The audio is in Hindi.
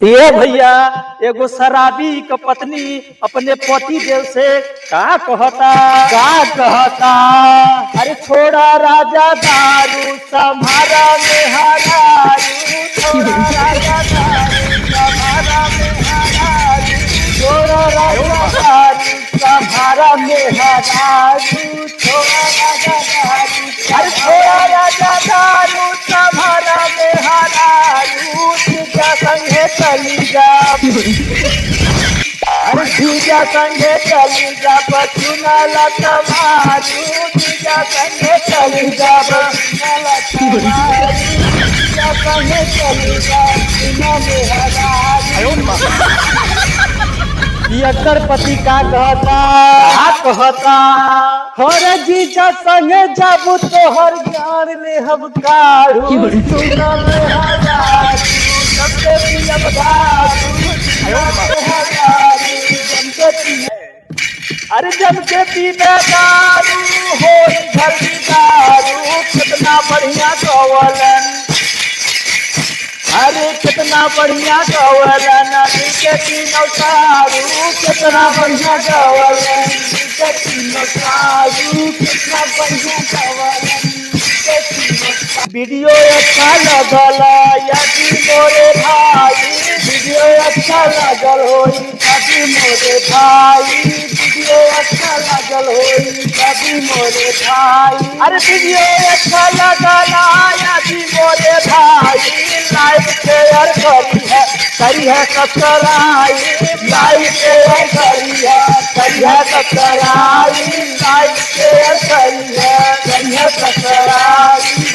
ये भैया एगो शराबी क पत्नी अपने पति देव से का कहता। अरे छोड़ा राजा दारू संभारा में हरारू, छोड़ा राजा दारू संभारा में हरारू, छोड़ा राजा दारू संभारा में हरारू, छोड़ा राजा दारू। अरे छोड़ा राजा दारू संभारा में हरारू, तुझा संगे चली जा। अरे तुझा संगे चली जा बचुना लतमारू, तुझा संगे चली जा बचुना लतमारू, तुझा संगे चली जा बचुना मेहरारू। ये अक्सर पति का कहता हर जीजा संगे जाबू तो हर ज्ञान ले हम कारू, सुना मेहरारू सबसे प्रिय दारू, अरे जम के पीने दारू हो घर की दारू, कितना बढ़िया गवलन, अरे कितना बढ़िया गवलन के तीनों दारू, कितना बढ़िया गवलन के तीनों दारू, कितना बढ़िया गवलन। वीडियो अच्छा लगल यदि मोरे भाई, वीडियो अच्छा लगल होई यदि मोरे भाई, वीडियो अच्छा लगल होई यदि मोरे भाई। अरे वीडियो अच्छा लगल यदि मोरे भाई, लाइक शेयर करी है सब्सक्राइब, लाइक शेयर करी है सब्सक्राइब, लाइक शेयर करी है सब्सक्राइब।